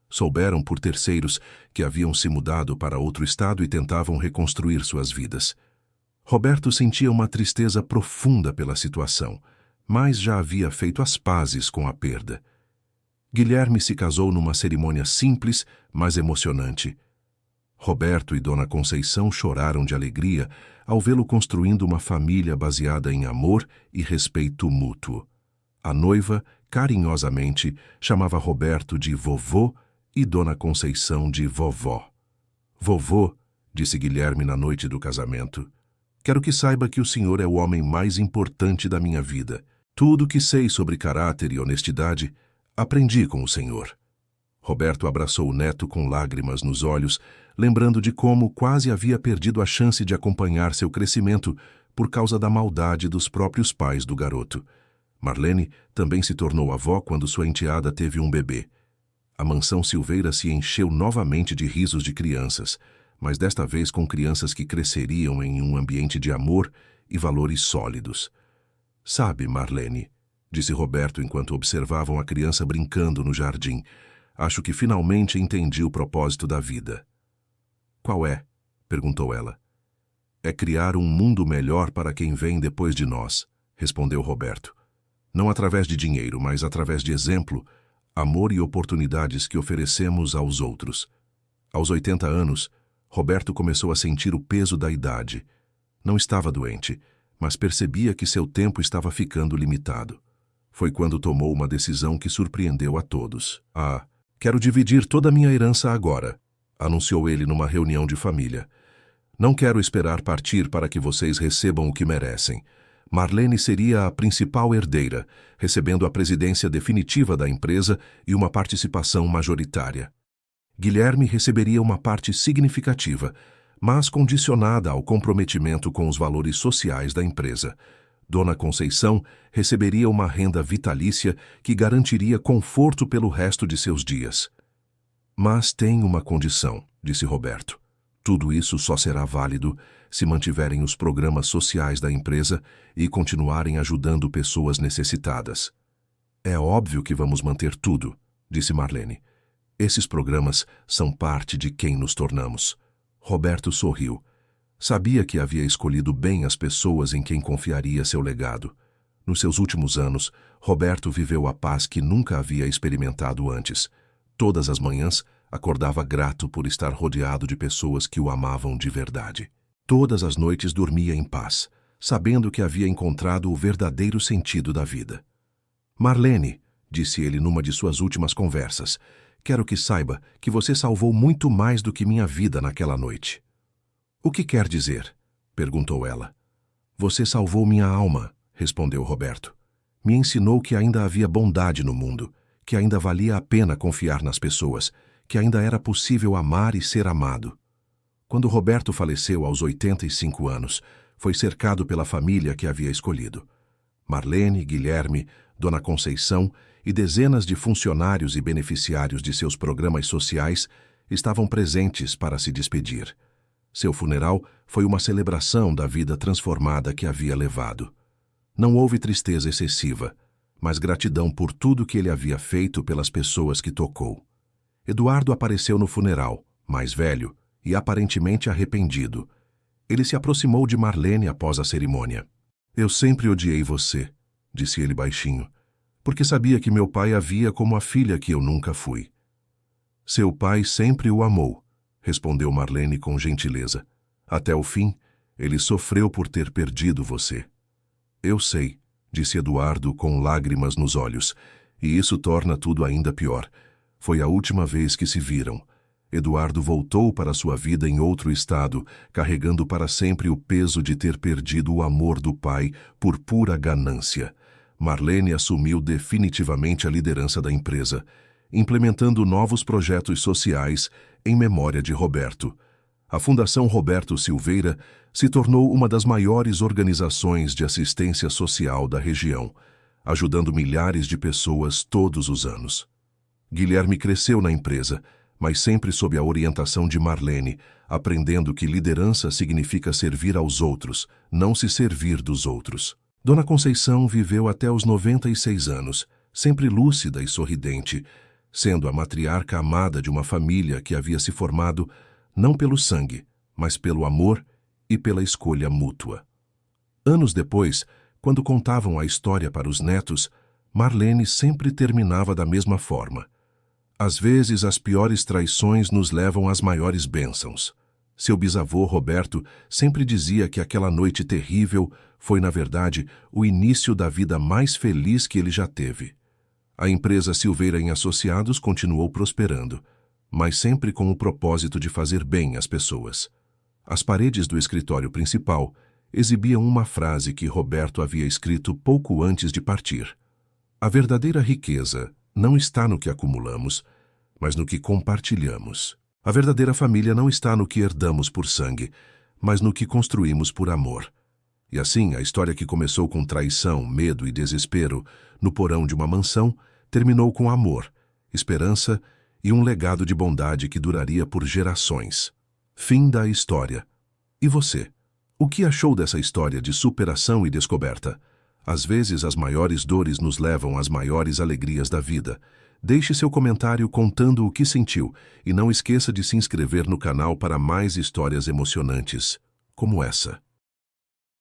Souberam por terceiros que haviam se mudado para outro estado e tentavam reconstruir suas vidas. Roberto sentia uma tristeza profunda pela situação, mas já havia feito as pazes com a perda. Guilherme se casou numa cerimônia simples, mas emocionante. Roberto e Dona Conceição choraram de alegria ao vê-lo construindo uma família baseada em amor e respeito mútuo. A noiva, carinhosamente, chamava Roberto de vovô e Dona Conceição de vovó. "Vovô", disse Guilherme na noite do casamento, "quero que saiba que o senhor é o homem mais importante da minha vida. Tudo o que sei sobre caráter e honestidade, aprendi com o senhor." Roberto abraçou o neto com lágrimas nos olhos, lembrando de como quase havia perdido a chance de acompanhar seu crescimento por causa da maldade dos próprios pais do garoto. Marlene também se tornou avó quando sua enteada teve um bebê. A mansão Silveira se encheu novamente de risos de crianças, mas desta vez com crianças que cresceriam em um ambiente de amor e valores sólidos. Sabe, Marlene, disse Roberto enquanto observavam a criança brincando no jardim, acho que finalmente entendi o propósito da vida. Qual é? Perguntou ela. É criar um mundo melhor para quem vem depois de nós, respondeu Roberto. Não através de dinheiro, mas através de exemplo, amor e oportunidades que oferecemos aos outros. Aos 80 anos, Roberto começou a sentir o peso da idade. Não estava doente, mas percebia que seu tempo estava ficando limitado. Foi quando tomou uma decisão que surpreendeu a todos. Quero dividir toda a minha herança agora, anunciou ele numa reunião de família. Não quero esperar partir para que vocês recebam o que merecem. Marlene seria a principal herdeira, recebendo a presidência definitiva da empresa e uma participação majoritária. Guilherme receberia uma parte significativa, mas condicionada ao comprometimento com os valores sociais da empresa. Dona Conceição receberia uma renda vitalícia que garantiria conforto pelo resto de seus dias. Mas tem uma condição, disse Roberto. Tudo isso só será válido se mantiverem os programas sociais da empresa e continuarem ajudando pessoas necessitadas. É óbvio que vamos manter tudo, disse Marlene. Esses programas são parte de quem nos tornamos. Roberto sorriu. Sabia que havia escolhido bem as pessoas em quem confiaria seu legado. Nos seus últimos anos, Roberto viveu a paz que nunca havia experimentado antes. Todas as manhãs, acordava grato por estar rodeado de pessoas que o amavam de verdade. Todas as noites dormia em paz, sabendo que havia encontrado o verdadeiro sentido da vida. Marlene, disse ele numa de suas últimas conversas, quero que saiba que você salvou muito mais do que minha vida naquela noite. O que quer dizer? Perguntou ela. Você salvou minha alma, respondeu Roberto. Me ensinou que ainda havia bondade no mundo, que ainda valia a pena confiar nas pessoas, que ainda era possível amar e ser amado. Quando Roberto faleceu aos 85 anos, foi cercado pela família que havia escolhido. Marlene, Guilherme, Dona Conceição e dezenas de funcionários e beneficiários de seus programas sociais estavam presentes para se despedir. Seu funeral foi uma celebração da vida transformada que havia levado. Não houve tristeza excessiva, mas gratidão por tudo que ele havia feito pelas pessoas que tocou. Eduardo apareceu no funeral, mais velho e aparentemente arrependido. Ele se aproximou de Marlene após a cerimônia. Eu sempre odiei você, disse ele baixinho, porque sabia que meu pai a via como a filha que eu nunca fui. Seu pai sempre o amou, respondeu Marlene com gentileza. Até o fim, ele sofreu por ter perdido você. Eu sei, disse Eduardo com lágrimas nos olhos, e isso torna tudo ainda pior. Foi a última vez que se viram. Eduardo voltou para sua vida em outro estado, carregando para sempre o peso de ter perdido o amor do pai por pura ganância. Marlene assumiu definitivamente a liderança da empresa, implementando novos projetos sociais em memória de Roberto. A Fundação Roberto Silveira se tornou uma das maiores organizações de assistência social da região, ajudando milhares de pessoas todos os anos. Guilherme cresceu na empresa, mas sempre sob a orientação de Marlene, aprendendo que liderança significa servir aos outros, não se servir dos outros. Dona Conceição viveu até os 96 anos, sempre lúcida e sorridente, sendo a matriarca amada de uma família que havia se formado não pelo sangue, mas pelo amor e pela escolha mútua. Anos depois, quando contavam a história para os netos, Marlene sempre terminava da mesma forma. Às vezes, as piores traições nos levam às maiores bênçãos. Seu bisavô, Roberto, sempre dizia que aquela noite terrível foi, na verdade, o início da vida mais feliz que ele já teve. A empresa Silveira em Associados continuou prosperando, mas sempre com o propósito de fazer bem às pessoas. As paredes do escritório principal exibiam uma frase que Roberto havia escrito pouco antes de partir. A verdadeira riqueza não está no que acumulamos, mas no que compartilhamos. A verdadeira família não está no que herdamos por sangue, mas no que construímos por amor. E assim, a história que começou com traição, medo e desespero no porão de uma mansão, terminou com amor, esperança e um legado de bondade que duraria por gerações. Fim da história. E você? O que achou dessa história de superação e descoberta? Às vezes, as maiores dores nos levam às maiores alegrias da vida. Deixe seu comentário contando o que sentiu e não esqueça de se inscrever no canal para mais histórias emocionantes como essa.